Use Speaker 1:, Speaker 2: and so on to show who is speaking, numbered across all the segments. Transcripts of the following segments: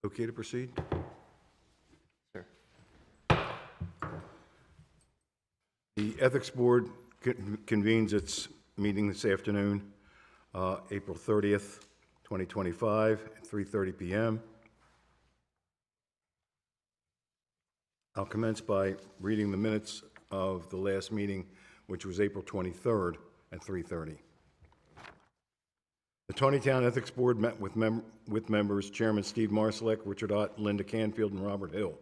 Speaker 1: Okay to proceed?
Speaker 2: Sure.
Speaker 1: The Ethics Board convenes its meeting this afternoon, April 30th, 2025, at 3:30 p.m. I'll commence by reading the minutes of the last meeting, which was April 23rd at 3:30. The Taneytown Ethics Board met with members Chairman Steve Marsalek, Richard Ott, Linda Canfield, and Robert Hill.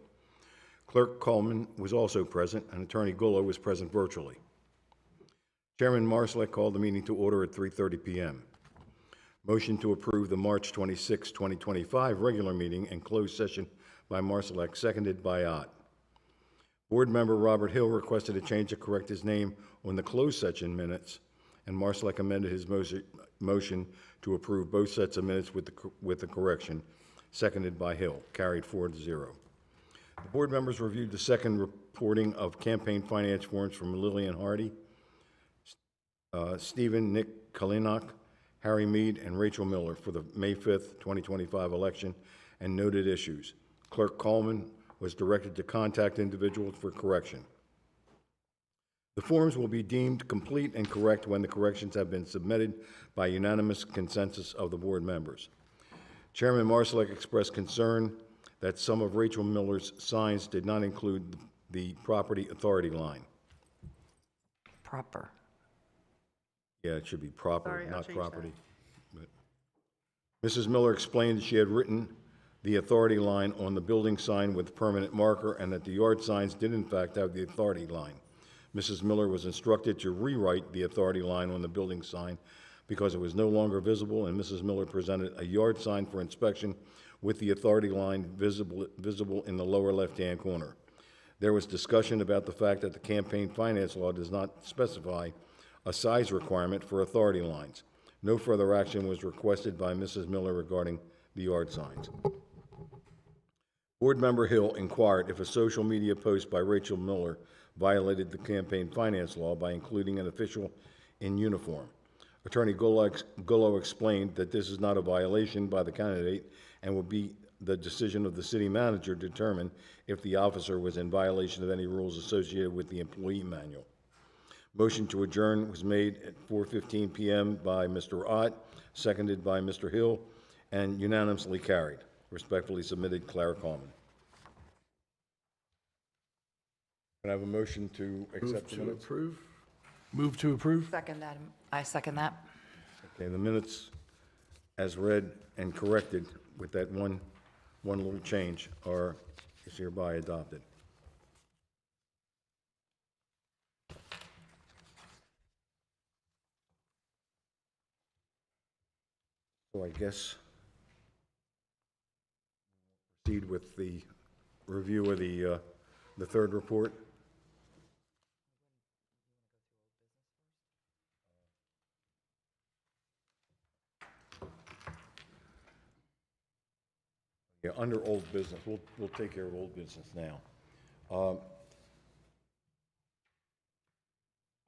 Speaker 1: Clerk Coleman was also present, and Attorney Gullo was present virtually. Chairman Marsalek called the meeting to order at 3:30 p.m. Motion to approve the March 26, 2025 regular meeting and closed session by Marsalek, seconded by Ott. Board member Robert Hill requested a change to correct his name on the closed session minutes, and Marsalek amended his motion to approve both sets of minutes with the correction, seconded by Hill, carried 4-0. The board members reviewed the second reporting of campaign finance forms from Lillian Hardy, Stephen Nick Kalinok, Harry Mead, and Rachel Miller for the May 5th, 2025 election, and noted issues. Clerk Coleman was directed to contact individuals for correction. The forms will be deemed complete and correct when the corrections have been submitted by unanimous consensus of the board members. Chairman Marsalek expressed concern that some of Rachel Miller's signs did not include the property authority line.
Speaker 3: Proper.
Speaker 1: Yeah, it should be proper,
Speaker 2: Sorry, I'll
Speaker 1: not
Speaker 2: change
Speaker 1: property. But Mrs. Miller explained that she had written the authority line on the building sign with permanent marker and that the yard signs did in fact have the authority line. Mrs. Miller was instructed to rewrite the authority line on the building sign because it was no longer visible, and Mrs. Miller presented a yard sign for inspection with the authority line visible in the lower left-hand corner. There was discussion about the fact that the campaign finance law does not specify a size requirement for authority lines. No further action was requested by Mrs. Miller regarding the yard signs. Board member Hill inquired if a social media post by Rachel Miller violated the campaign finance law by including an official in uniform. Attorney Gullo explained that this is not a violation by the candidate and will be the decision of the city manager to determine if the officer was in violation of any rules associated with the employee manual. Motion to adjourn was made at 4:15 p.m. by Mr. Ott, seconded by Mr. Hill, and unanimously carried. Respectfully submitted, Clara Coleman. Can I have a motion to accept the minutes?
Speaker 4: Move to approve?
Speaker 3: Second that. I second that.
Speaker 1: Okay, the minutes as read and corrected with that one little change is hereby adopted. So I guess proceed with the review of the third report. Yeah, under old business, we'll take care of old business now.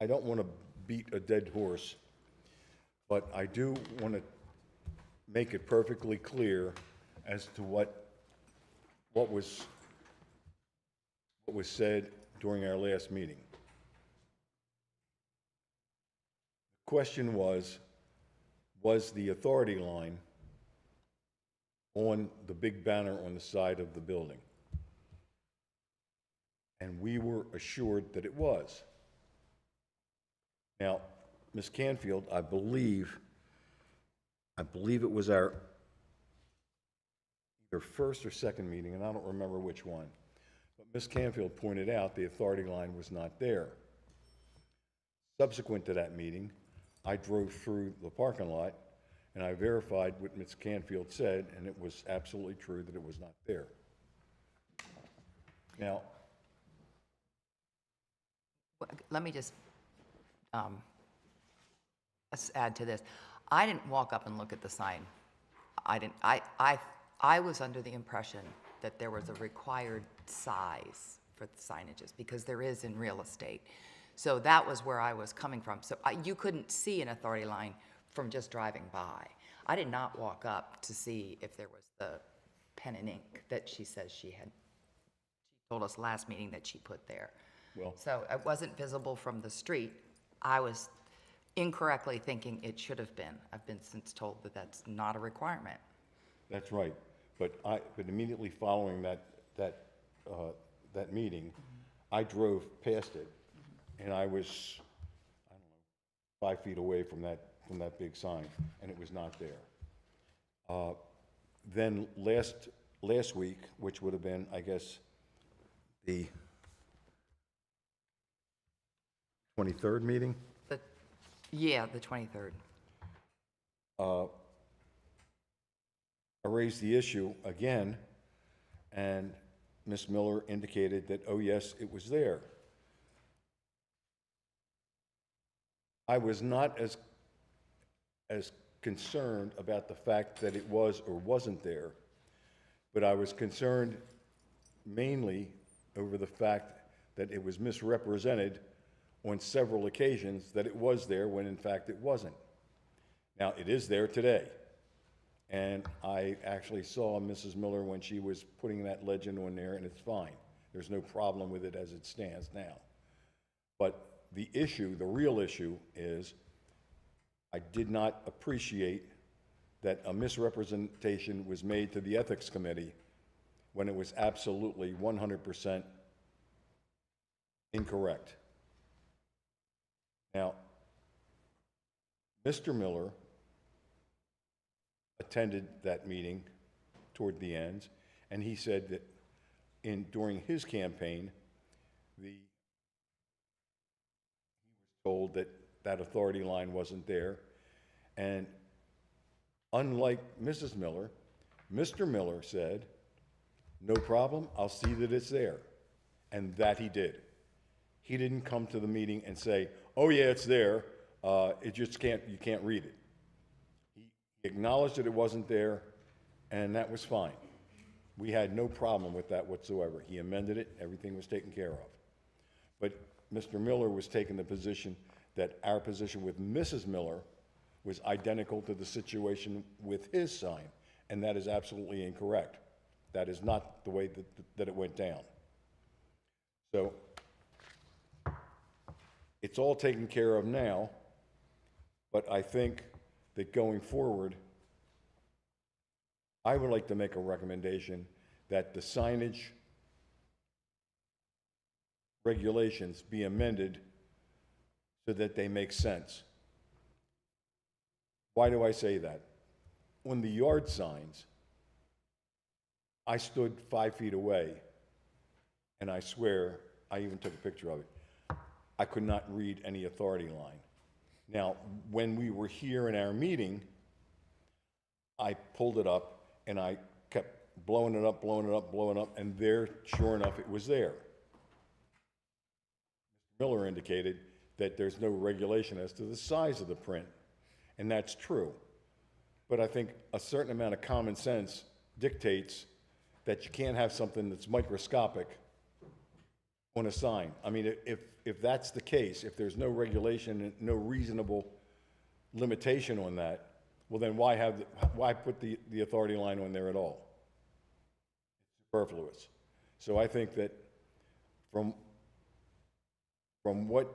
Speaker 1: I don't want to beat a dead horse, but I do want to make it perfectly clear as to what was said during our last meeting. The question was the authority line on the big banner on the side of the building? And we were assured that it was. Now, Ms. Canfield, I believe it was our either first or second meeting, and I don't remember which one, but Ms. Canfield pointed out the authority line was not there. Subsequent to that meeting, I drove through the parking lot and I verified what Ms. Canfield said, and it was absolutely true that it was not there. Now,
Speaker 3: Let me just add to this. I didn't walk up and look at the sign. I was under the impression that there was a required size for the signages because there is in real estate. So that was where I was coming from. So you couldn't see an authority line from just driving by. I did not walk up to see if there was the pen and ink that she says she told us last meeting that she put there.
Speaker 1: Well-
Speaker 3: So it wasn't visible from the street. I was incorrectly thinking it should have been. I've been since told that that's not a requirement.
Speaker 1: That's right, but immediately following that meeting, I drove past it, and I was, I don't know, 5 feet away from that big sign, and it was not there. Then last week, which would have been, I guess, the 23rd meeting,
Speaker 3: Yeah, the 23rd.
Speaker 1: I raised the issue again, and Ms. Miller indicated that, oh, yes, it was there. I was not as concerned about the fact that it was or wasn't there, but I was concerned mainly over the fact that it was misrepresented on several occasions that it was there when in fact it wasn't. Now, it is there today. And I actually saw Mrs. Miller when she was putting that legend on there, and it's fine. There's no problem with it as it stands now. But the issue, the real issue is I did not appreciate that a misrepresentation was made to the Ethics Committee when it was absolutely 100% incorrect. Now, Mr. Miller attended that meeting toward the end, and he said that during his campaign, he was told that that authority line wasn't there, and unlike Mrs. Miller, Mr. Miller said, no problem, I'll see that it's there, and that he did. He didn't come to the meeting and say, oh yeah, it's there, you can't read it. He acknowledged that it wasn't there, and that was fine. We had no problem with that whatsoever. He amended it, everything was taken care of. But Mr. Miller was taking the position that our position with Mrs. Miller was identical to the situation with his sign, and that is absolutely incorrect. That is not the way that it went down. So, it's all taken care of now, but I think that going forward, I would like to make a recommendation that the signage regulations be amended so that they make sense. Why do I say that? On the yard signs, I stood 5 feet away, and I swear, I even took a picture of it. I could not read any authority line. Now, when we were here in our meeting, I pulled it up, and I kept blowing it up, blowing it up, blowing it up, and there, sure enough, it was there. Mr. Miller indicated that there's no regulation as to the size of the print, and that's true. But I think a certain amount of common sense dictates that you can't have something that's microscopic on a sign. I mean, if that's the case, if there's no regulation and no reasonable limitation on that, well then why put the authority line on there at all? It's superfluous. So I think that from what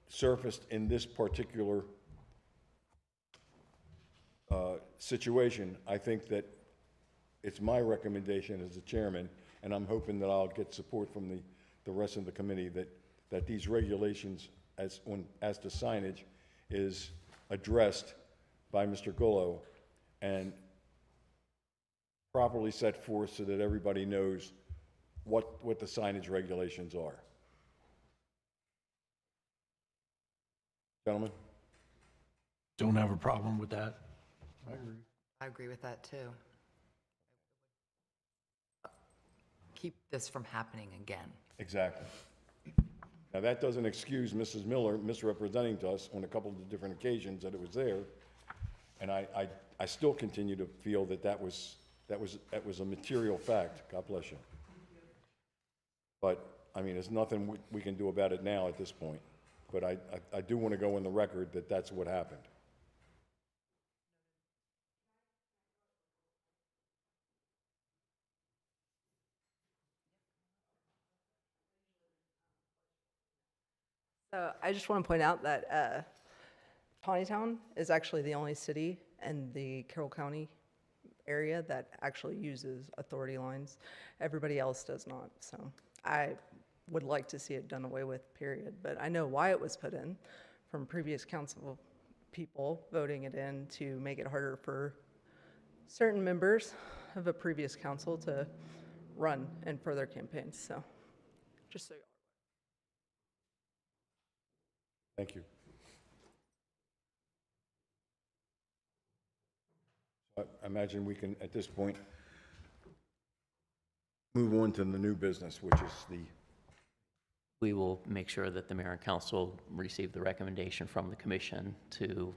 Speaker 1: surfaced in this particular situation, I think that it's my recommendation as the chairman, and I'm hoping that I'll get support from the rest of the committee, that these regulations as to signage is addressed by Mr. Gullo and properly set forth so that everybody knows what the signage regulations are. Gentlemen?
Speaker 4: Don't have a problem with that.
Speaker 3: I agree with that, too. Keep this from happening again.
Speaker 1: Exactly. Now, that doesn't excuse Mrs. Miller misrepresenting to us on a couple of different occasions that it was there, and I still continue to feel that was a material fact. God bless you. But, I mean, there's nothing we can do about it now at this point. But I do want to go on the record that that's what happened.
Speaker 5: So I just want to point out that Taneytown is actually the only city in the Carroll County area that actually uses authority lines. Everybody else does not. So I would like to see it done away with, period. But I know why it was put in from previous council people voting it in to make it harder for certain members of a previous council to run in further campaigns. So just so you
Speaker 1: Thank you. I imagine we can, at this point, move on to the new business, which is the,
Speaker 2: We will make sure that the mayor and council receive the recommendation from the commission to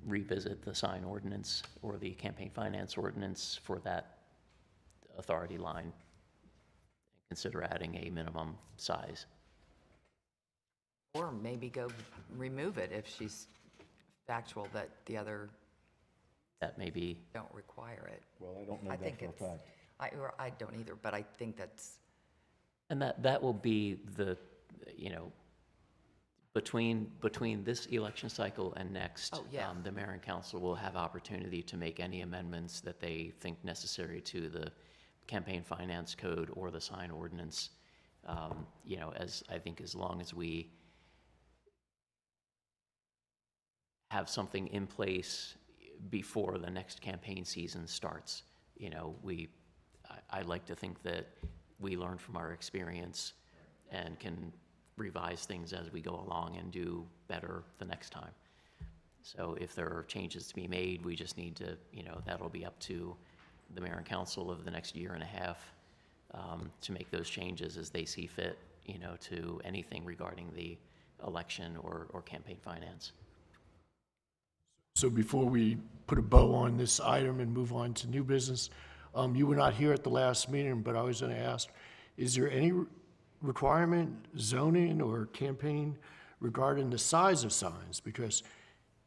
Speaker 2: revisit the sign ordinance or the campaign finance ordinance for that authority line. Consider adding a minimum size.
Speaker 3: Or maybe go remove it if she's factual that the other
Speaker 2: That may be,
Speaker 3: don't require it.
Speaker 1: well, I don't know
Speaker 3: I
Speaker 1: that
Speaker 3: think
Speaker 1: for a
Speaker 3: it's,
Speaker 1: fact.
Speaker 3: I don't either, but I think that's,
Speaker 2: and that will be the, between this election cycle and next,
Speaker 3: Oh, yeah.
Speaker 2: the mayor and council will have opportunity to make any amendments that they think necessary to the campaign finance code or the sign ordinance. As I think as long as we have something in place before the next campaign season starts. I like to think that we learn from our experience and can revise things as we go along and do better the next time. So if there are changes to be made, we just need to, that'll be up to the mayor and council of the next year and a half to make those changes as they see fit, to anything regarding the election or campaign finance.
Speaker 4: So before we put a bow on this item and move on to new business, you were not here at the last meeting, but I was going to ask, is there any requirement, zoning or campaign regarding the size of signs? Because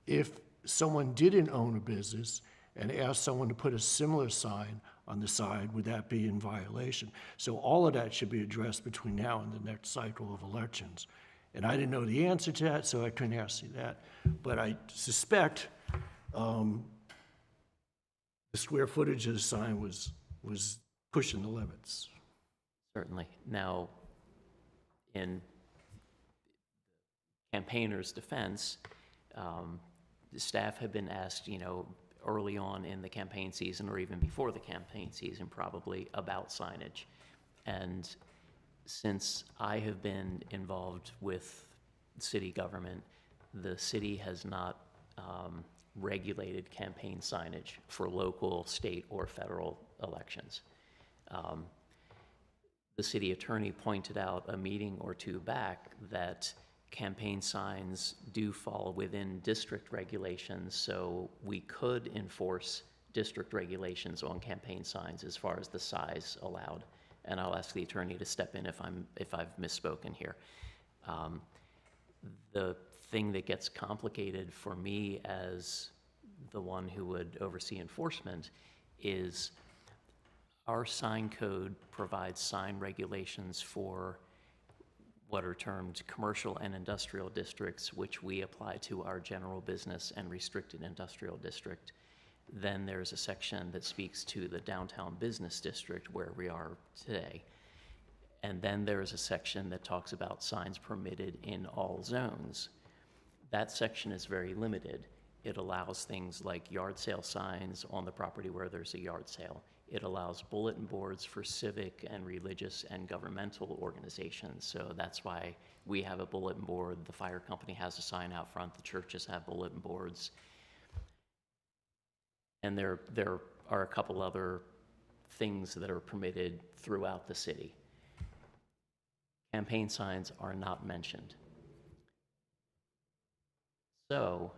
Speaker 4: if someone didn't own a business and asked someone to put a similar sign on the side, would that be in violation? So all of that should be addressed between now and the next cycle of elections. And I didn't know the answer to that, so I couldn't ask you that. But I suspect the square footage of the sign was pushing the limits.
Speaker 2: Certainly. Now, in campaigners' defense, the staff have been asked, early on in the campaign season or even before the campaign season probably about signage. And since I have been involved with city government, the city has not regulated campaign signage for local, state, or federal elections. The city attorney pointed out a meeting or two back that campaign signs do fall within district regulations, so we could enforce district regulations on campaign signs as far as the size allowed. And I'll ask the attorney to step in if I've misspoken here. The thing that gets complicated for me as the one who would oversee enforcement is our sign code provides sign regulations for what are termed commercial and industrial districts, which we apply to our general business and restricted industrial district. Then there's a section that speaks to the downtown business district where we are today. And then there's a section that talks about signs permitted in all zones. That section is very limited. It allows things like yard sale signs on the property where there's a yard sale. It allows bulletin boards for civic and religious and governmental organizations. So that's why we have a bulletin board. The fire company has a sign out front. The churches have bulletin boards. And there are a couple other things that are permitted throughout the city. Campaign signs are not mentioned. So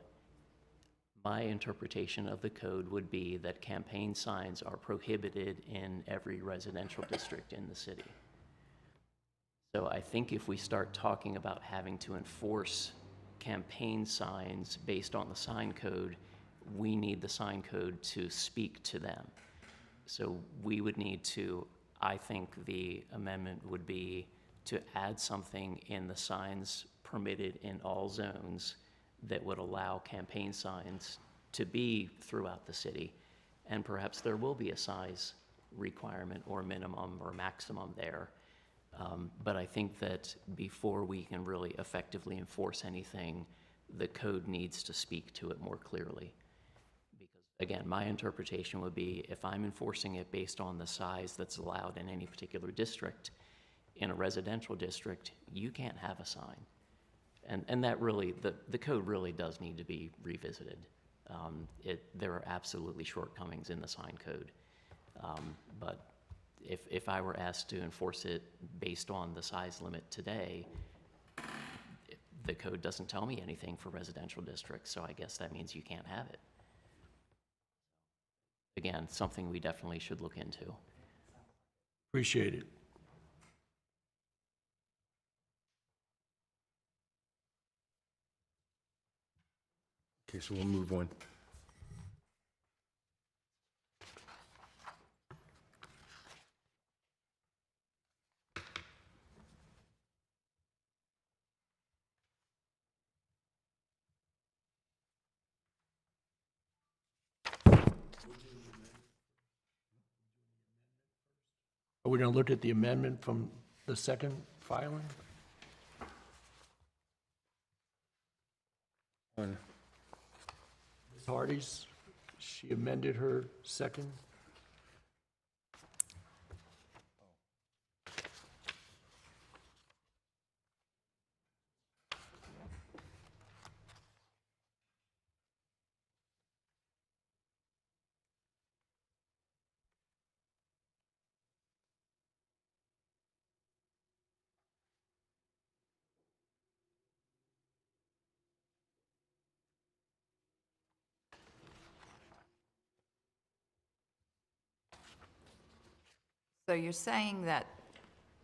Speaker 2: my interpretation of the code would be that campaign signs are prohibited in every residential district in the city. So I think if we start talking about having to enforce campaign signs based on the sign code, we need the sign code to speak to them. So we would need to, I think the amendment would be to add something in the signs permitted in all zones that would allow campaign signs to be throughout the city. And perhaps there will be a size requirement or minimum or maximum there. But I think that before we can really effectively enforce anything, the code needs to speak to it more clearly. Because, again, my interpretation would be if I'm enforcing it based on the size that's allowed in any particular district, in a residential district, you can't have a sign. And that really, the code really does need to be revisited. There are absolutely shortcomings in the sign code. But if I were asked to enforce it based on the size limit today, the code doesn't tell me anything for residential districts, so I guess that means you can't have it. Again, something we definitely should look into.
Speaker 4: Appreciate it.
Speaker 1: Okay, so we'll move on.
Speaker 4: Are we going to look at the amendment from the second filing?
Speaker 1: On-
Speaker 4: Ms. Hardy's, she amended her second.
Speaker 3: So you're saying that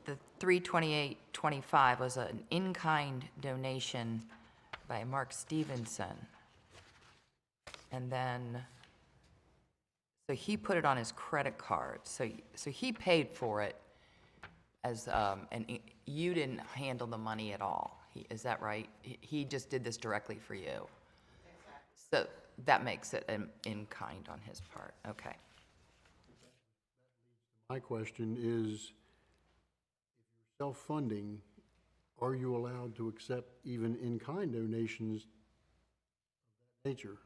Speaker 3: the 328.25 was an in-kind donation by Mark Stevenson? And then, so he put it on his credit card, so he paid for it as, you didn't handle the money at all, is that right? He just did this directly for you? So that makes it an in-kind on his part, okay.
Speaker 6: My question is, if you're self-funding, are you allowed to accept even in-kind donations of that nature?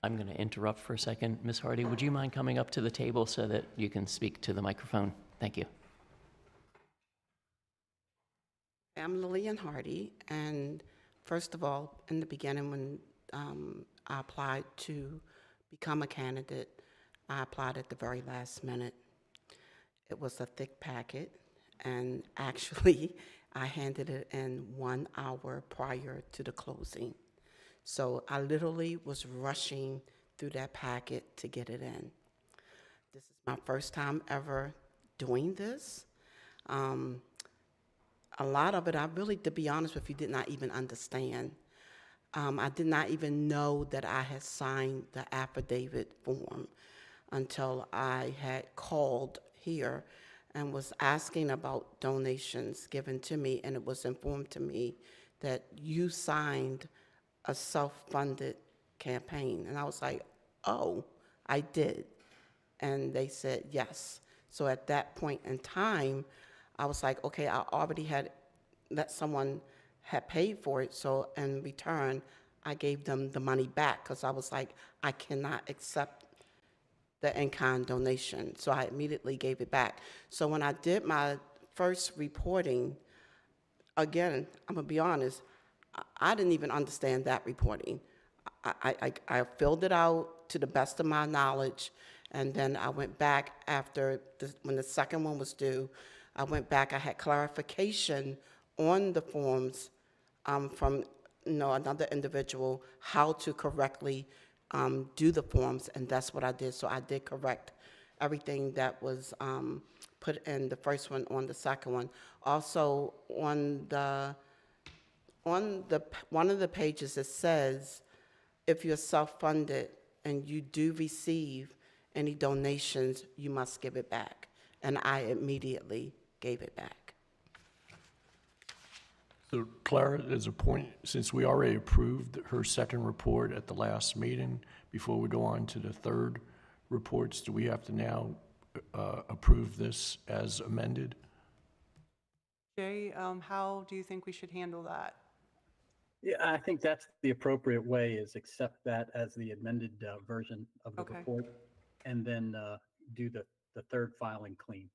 Speaker 2: I'm going to interrupt for a second. Ms. Hardy, would you mind coming up to the table so that you can speak to the microphone? Thank you.
Speaker 7: I'm Lillian Hardy, and first of all, in the beginning when I applied to become a candidate, I applied at the very last minute. It was a thick packet, and actually, I handed it in 1 hour prior to the closing. So I literally was rushing through that packet to get it in. This is my first time ever doing this. A lot of it, I really, to be honest with you, did not even understand. I did not even know that I had signed the affidavit form until I had called here and was asking about donations given to me, and it was informed to me that you signed a self-funded campaign. And I was like, oh, I did. And they said yes. So at that point in time, I was like, okay, I already had let someone had paid for it, so in return, I gave them the money back because I was like, I cannot accept the in-kind donation. So I immediately gave it back. So when I did my first reporting, again, I'm gonna be honest, I didn't even understand that reporting. I filled it out to the best of my knowledge, and then I went back after, when the second one was due, I went back, I had clarification on the forms from another individual, how to correctly do the forms, and that's what I did. So I did correct everything that was put in the first one on the second one. Also, on one of the pages, it says, if you're self-funded and you do receive any donations, you must give it back. And I immediately gave it back.
Speaker 4: So Clara, as a point, since we already approved her second report at the last meeting, before we go on to the third reports, do we have to now approve this as amended?
Speaker 8: Jay, how do you think we should handle that?
Speaker 9: Yeah, I think that's the appropriate way, is accept that as the amended version of the
Speaker 8: Okay.
Speaker 9: report, and then do the third filing clean.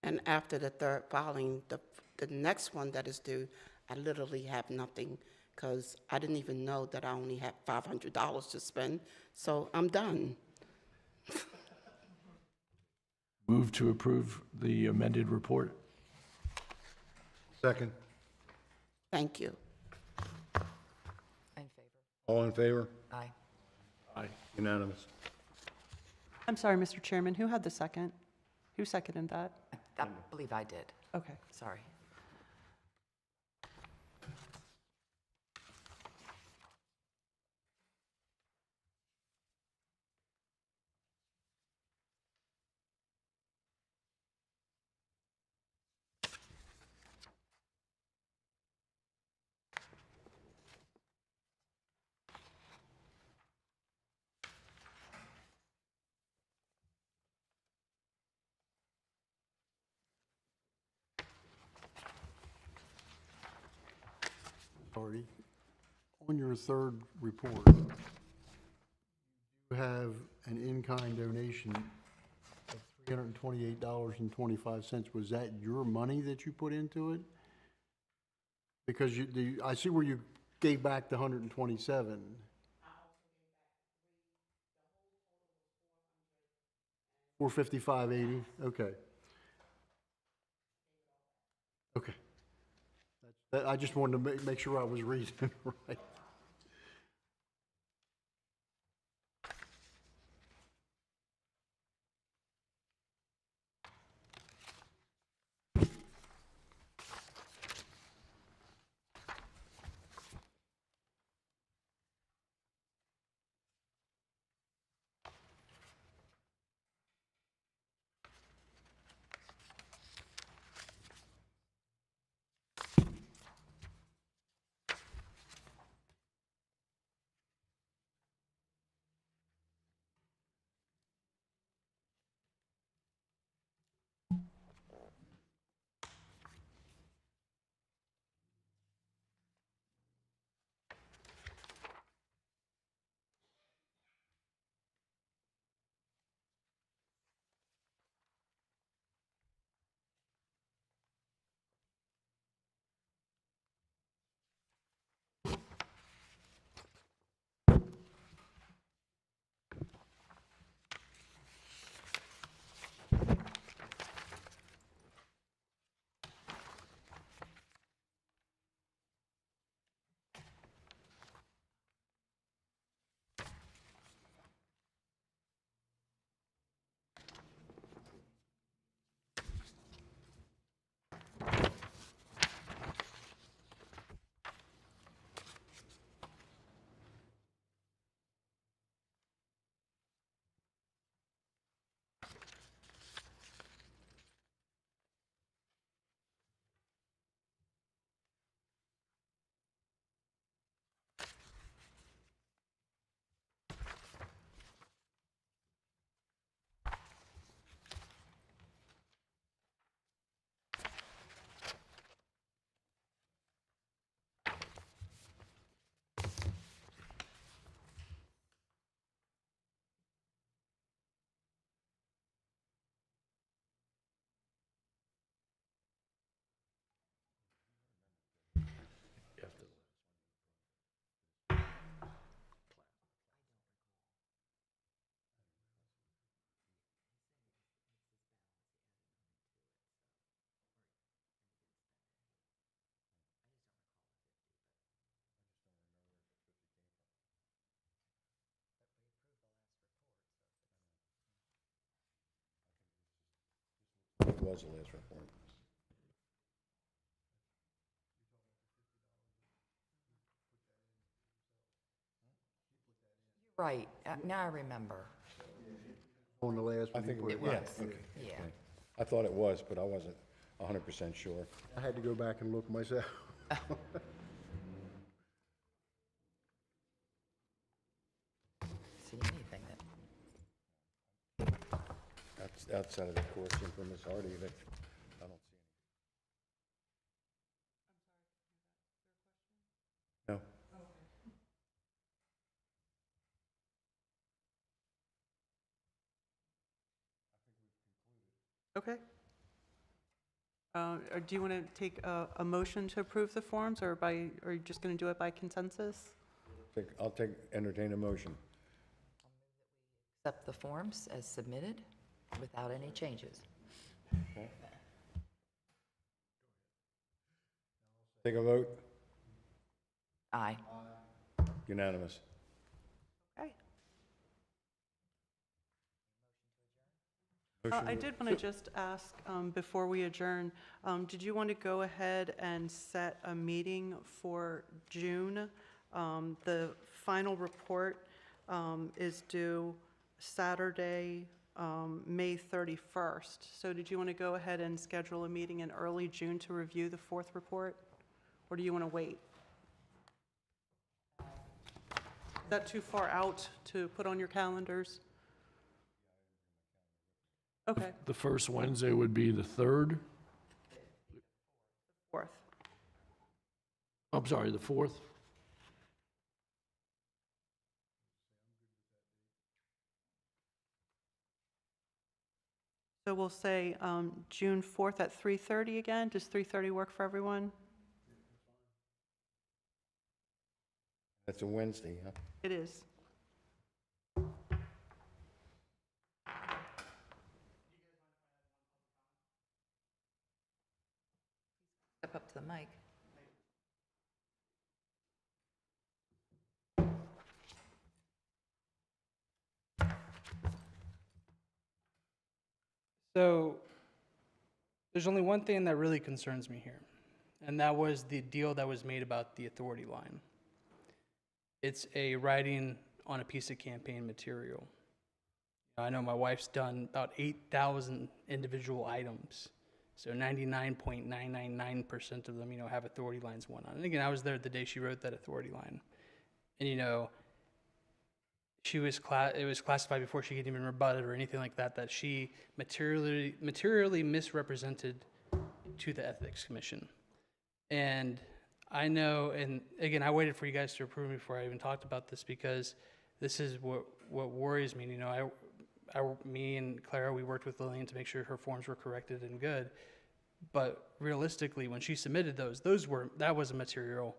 Speaker 7: And after the third filing, the next one that is due, I literally have nothing because I didn't even know that I only had $500 to spend, so I'm done.
Speaker 4: Move to approve the amended report?
Speaker 1: Second.
Speaker 7: Thank you.
Speaker 3: In favor?
Speaker 1: All in favor?
Speaker 3: Aye.
Speaker 4: Aye.
Speaker 1: Unanimous.
Speaker 8: I'm sorry, Mr. Chairman, who had the second? Who seconded that?
Speaker 3: I believe I did.
Speaker 8: Okay.
Speaker 3: Sorry.
Speaker 6: Sorry. On your third report, you have an in-kind donation of $328.25. Was that your money that you put into it? Because I see where you gave back the 127. 455.80. Okay. Okay. I just wanted to make sure I was reading it right.
Speaker 1: It was the last report.
Speaker 3: Right, now I remember.
Speaker 6: On the last
Speaker 1: I
Speaker 6: one you
Speaker 1: think
Speaker 6: put
Speaker 1: it
Speaker 6: it.
Speaker 1: was,
Speaker 3: was.
Speaker 1: yeah, okay.
Speaker 3: Yeah.
Speaker 1: okay. I thought it was, but I wasn't 100% sure.
Speaker 6: I had to go back and look myself.
Speaker 3: See anything that,
Speaker 1: That's outside of the question for Ms. Hardy that I don't see any. No.
Speaker 8: Okay. Or do you want to take a motion to approve the forms, or are you just going to do it by consensus?
Speaker 1: I'll entertain a motion.
Speaker 3: accept the forms as submitted without any changes.
Speaker 1: Take a vote.
Speaker 3: Aye.
Speaker 1: Unanimous.
Speaker 8: Okay.
Speaker 1: Motion
Speaker 8: I
Speaker 1: to-
Speaker 8: did want to just ask, before we adjourn, did you want to go ahead and set a meeting for June? The final report is due Saturday, May 31st. So did you want to go ahead and schedule a meeting in early June to review the fourth report? Or do you want to wait? Is that too far out to put on your calendars? Okay,
Speaker 4: The first Wednesday would be the 3rd.
Speaker 8: fourth.
Speaker 4: I'm sorry, the 4th.
Speaker 8: So we'll say June 4th at 3:30 again. Does 3:30 work for everyone?
Speaker 1: That's a Wednesday, huh?
Speaker 8: It is.
Speaker 3: Step up to the mic.
Speaker 10: So there's only one thing that really concerns me here, and that was the deal that was made about the authority line. It's a writing on a piece of campaign material. I know my wife's done about 8,000 individual items. So 99.999% of them, have authority lines one on. And again, I was there the day she wrote that authority line. And, it was classified before she could even rebut it or anything like that, that she materially misrepresented to the Ethics Commission. And I know, and again, I waited for you guys to approve me before I even talked about this, because this is what worries me. Me and Clara, we worked with Lillian to make sure her forms were corrected and good. But realistically, when she submitted that was a material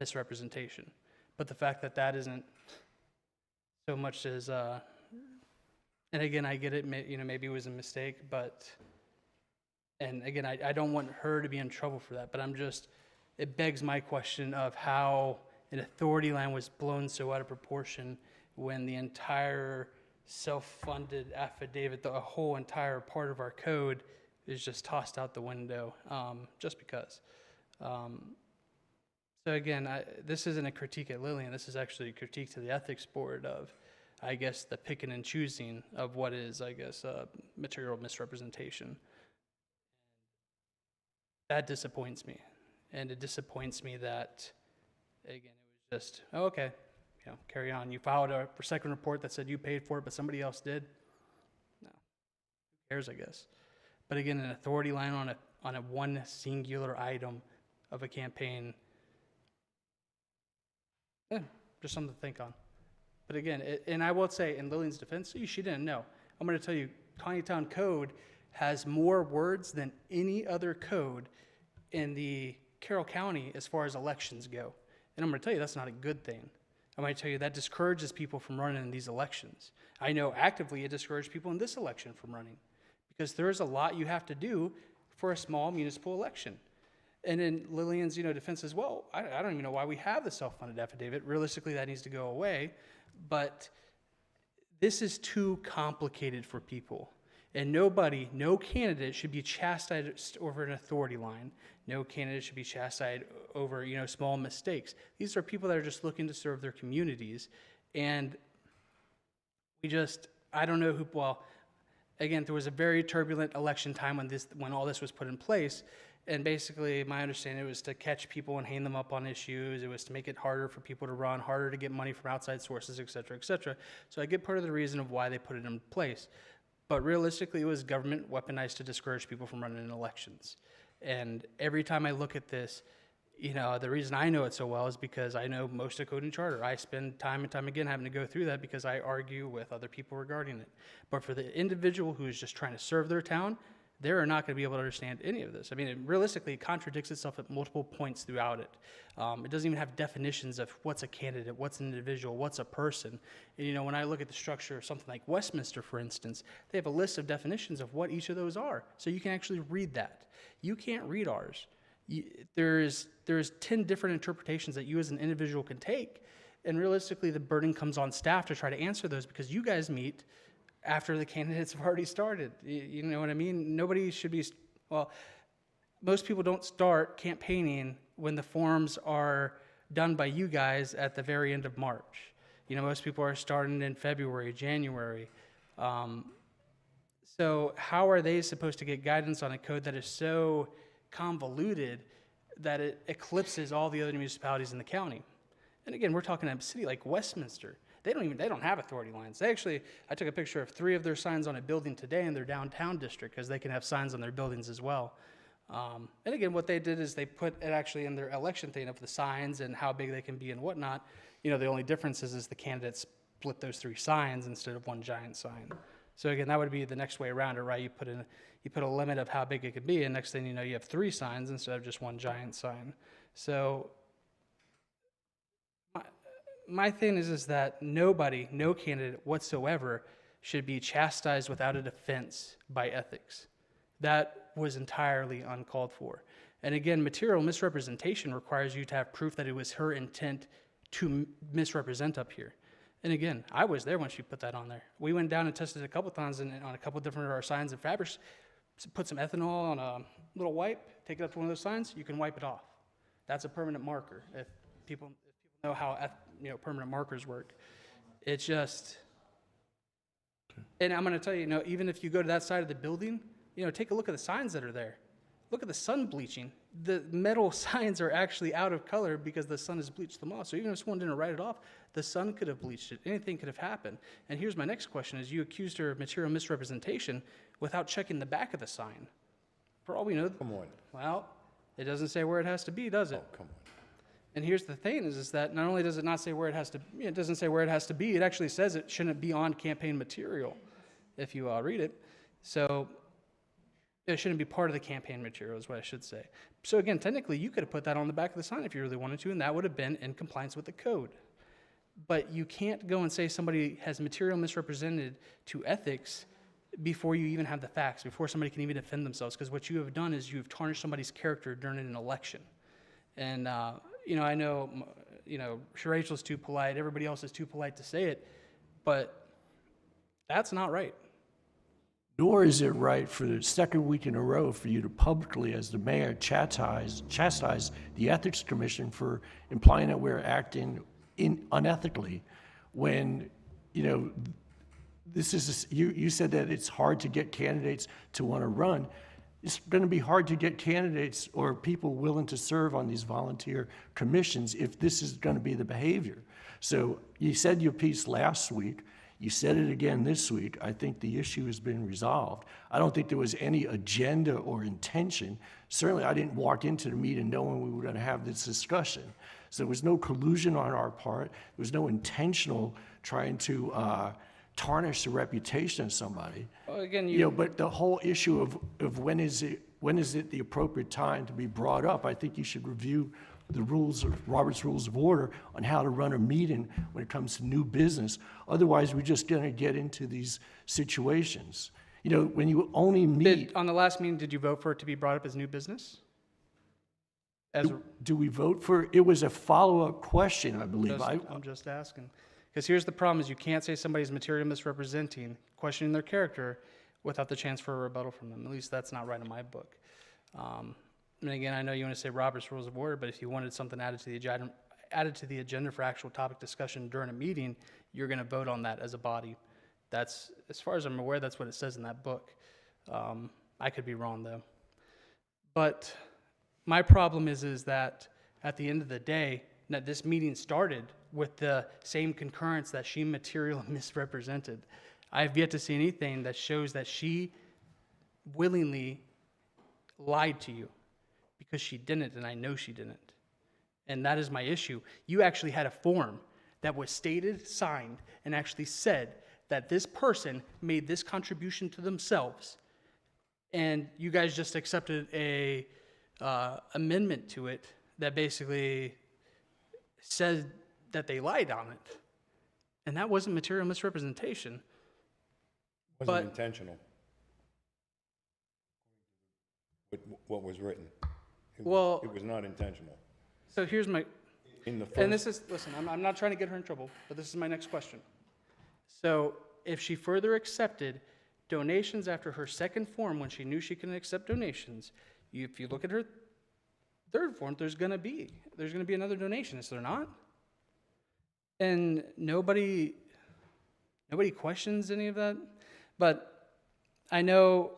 Speaker 10: misrepresentation. But the fact that isn't so much as, and again, I get it, maybe it was a mistake, and again, I don't want her to be in trouble for that, but it begs my question of how an authority line was blown so out of proportion when the entire self-funded affidavit, the whole entire part of our code is just tossed out the window, just because. So again, this isn't a critique at Lillian, this is actually a critique to the ethics board of, I guess, the picking and choosing of what is, I guess, material misrepresentation. That disappoints me. And it disappoints me that, again, it was just, oh, okay, carry on. You filed a second report that said you paid for it, but somebody else did. No, who cares, I guess. But again, an authority line on a one singular item of a campaign, just something to think on. But again, and I will say, in Lillian's defense, she didn't know. I'm going to tell you, Taneytown code has more words than any other code in the Carroll County as far as elections go. And I'm going to tell you, that's not a good thing. I'm going to tell you that discourages people from running in these elections. I know actively it discouraged people in this election from running, because there's a lot you have to do for a small municipal election. And in Lillian's, defense as well, I don't even know why we have the self-funded affidavit. Realistically, that needs to go away. But this is too complicated for people. And no candidate should be chastised over an authority line. No candidate should be chastised over, small mistakes. These are people that are just looking to serve their communities. And I don't know again, there was a very turbulent election time when all this was put in place. And basically, my understanding was to catch people and hang them up on issues. It was to make it harder for people to run, harder to get money from outside sources, et cetera, et cetera. So I get part of the reason of why they put it in place. But realistically, it was government weaponized to discourage people from running in elections. And every time I look at this, you know, the reason I know it so well is because I know most of Code and Charter. I spend time and time again having to go through that because I argue with other people regarding it. But for the individual who is just trying to serve their town, they're not going to be able to understand any of this. I mean, realistically, it contradicts itself at multiple points throughout it. It doesn't even have definitions of what's a candidate, what's an individual, what's a person. And, you know, when I look at the structure of something like Westminster, for instance, they have a list of definitions of what each of those are. So you can actually read that. You can't read ours. There's 10 different interpretations that you as an individual can take. And realistically, the burden comes on staff to try to answer those because you guys meet after the candidates have already started. You know what I mean? Nobody should be, well, most people don't start campaigning when the forms are done by you guys at the very end of March. You know, most people are starting in February, January. So how are they supposed to get guidance on a code that is so convoluted that it eclipses all the other municipalities in the county? And again, we're talking a city like Westminster. They don't have authority lines. I took a picture of 3 of their signs on a building today in their downtown district because they can have signs on their buildings as well. And again, what they did is they put it actually in their election thing of the signs and how big they can be and whatnot. You know, the only difference is the candidates split those 3 signs instead of one giant sign. So again, that would be the next way around it, right? You put a limit of how big it could be, and next thing you know, you have 3 signs instead of just one giant sign. So my thing is that no candidate whatsoever should be chastised without a defense by ethics. That was entirely uncalled for. And again, material misrepresentation requires you to have proof that it was her intent to misrepresent up here. And again, I was there when she put that on there. We went down and tested it a couple times on a couple different of our signs and fabrics, put some ethanol on a little wipe, take it up to one of those signs, you can wipe it off. That's a permanent marker. If people know how permanent markers work. It's just, and I'm going to tell you, even if you go to that side of the building, take a look at the signs that are there. Look at the sun bleaching. The metal signs are actually out of color because the sun has bleached them off. So even if someone didn't write it off, the sun could have bleached it. Anything could have happened. And here's my next question: is you accused her of material misrepresentation without checking the back of the sign? For all we know,
Speaker 1: Come on.
Speaker 10: well, it doesn't say where it has to be, does it?
Speaker 1: Oh, come on.
Speaker 10: And here's the thing: is that not only does it not say where it has to, it doesn't say where it has to be. It actually says it shouldn't be on campaign material, if you read it. So it shouldn't be part of the campaign material, is what I should say. So again, technically, you could have put that on the back of the sign if you really wanted to, and that would have been in compliance with the code. But you can't go and say somebody has material misrepresented to ethics before you even have the facts, before somebody can even defend themselves, because what you have done is you've tarnished somebody's character during an election. And I know, Rachel's too polite, everybody else is too polite to say it, but that's not right.
Speaker 4: Nor is it right for the second week in a row for you to publicly, as the mayor, chastise the Ethics Commission for implying that we're acting unethically when, this is, you said that it's hard to get candidates to want to run. It's going to be hard to get candidates or people willing to serve on these volunteer commissions if this is going to be the behavior. So you said your piece last week. You said it again this week. I think the issue has been resolved. I don't think there was any agenda or intention. Certainly, I didn't walk into the meeting knowing we were going to have this discussion. So there was no collusion on our part. There was no intentional trying to tarnish the reputation of somebody.
Speaker 10: Well, again,
Speaker 4: But the whole issue of when is it the appropriate time to be brought up, I think you should review the rules of Robert's Rules of Order on how to run a meeting when it comes to new business. Otherwise, we're just going to get into these situations. When you only meet.
Speaker 10: On the last meeting, did you vote for it to be brought up as new business?
Speaker 4: Do we vote for it? It was a follow-up question, I believe.
Speaker 10: I'm just asking. Because here's the problem: is you can't say somebody's material misrepresenting, questioning their character, without the chance for a rebuttal from them. At least that's not right in my book. And again, I know you want to say Robert's Rules of Order, but if you wanted something added to the agenda for actual topic discussion during a meeting, you're going to vote on that as a body. That's, as far as I'm aware, that's what it says in that book. I could be wrong, though. But my problem is that at the end of the day, that this meeting started with the same concurrence that she materially misrepresented. I have yet to see anything that shows that she willingly lied to you, because she didn't, and I know she didn't. And that is my issue. You actually had a form that was stated, signed, and actually said that this person made this contribution to themselves, and you guys just accepted a amendment to it that basically said that they lied on it. And that wasn't material misrepresentation.
Speaker 1: Wasn't
Speaker 10: But-
Speaker 1: intentional. With what was written.
Speaker 10: Well-
Speaker 1: It was not intentional.
Speaker 10: So here's my,
Speaker 1: In the
Speaker 10: and
Speaker 1: first,
Speaker 10: this is, listen, I'm not trying to get her in trouble, but this is my next question. So if she further accepted donations after her second form, when she knew she couldn't accept donations, if you look at her third form, there's gonna be another donation, is there not? And nobody questions any of that, but I know,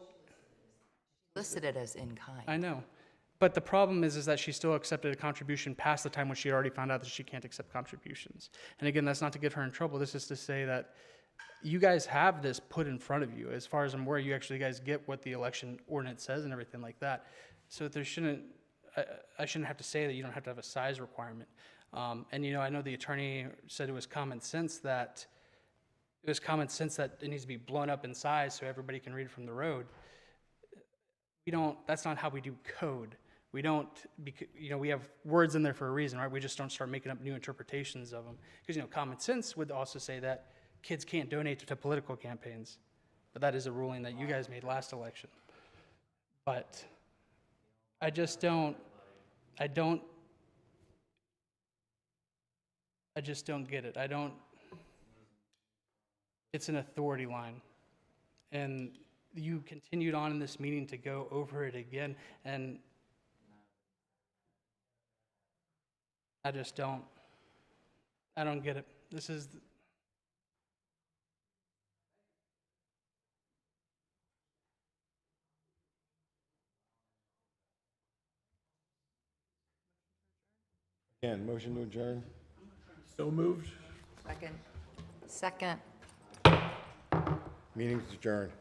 Speaker 3: Listed it as in kind.
Speaker 10: I know. But the problem is that she still accepted a contribution past the time when she had already found out that she can't accept contributions. And again, that's not to get her in trouble. This is to say that you guys have this put in front of you. As far as I'm aware, you actually guys get what the election ordinance says and everything like that. So there shouldn't, I shouldn't have to say that you don't have to have a size requirement. And I know the attorney said it was common sense that it needs to be blown up in size so everybody can read from the road. That's not how we do code. We don't, we have words in there for a reason, right? We just don't start making up new interpretations of them. Because, common sense would also say that kids can't donate to political campaigns. But that is a ruling that you guys made last election. But I just don't get it. It's an authority line. And you continued on in this meeting to go over it again, and I don't get it. This is,
Speaker 1: again, motion to adjourn?
Speaker 4: So moved?
Speaker 3: Second. Second.
Speaker 1: Meeting's adjourned.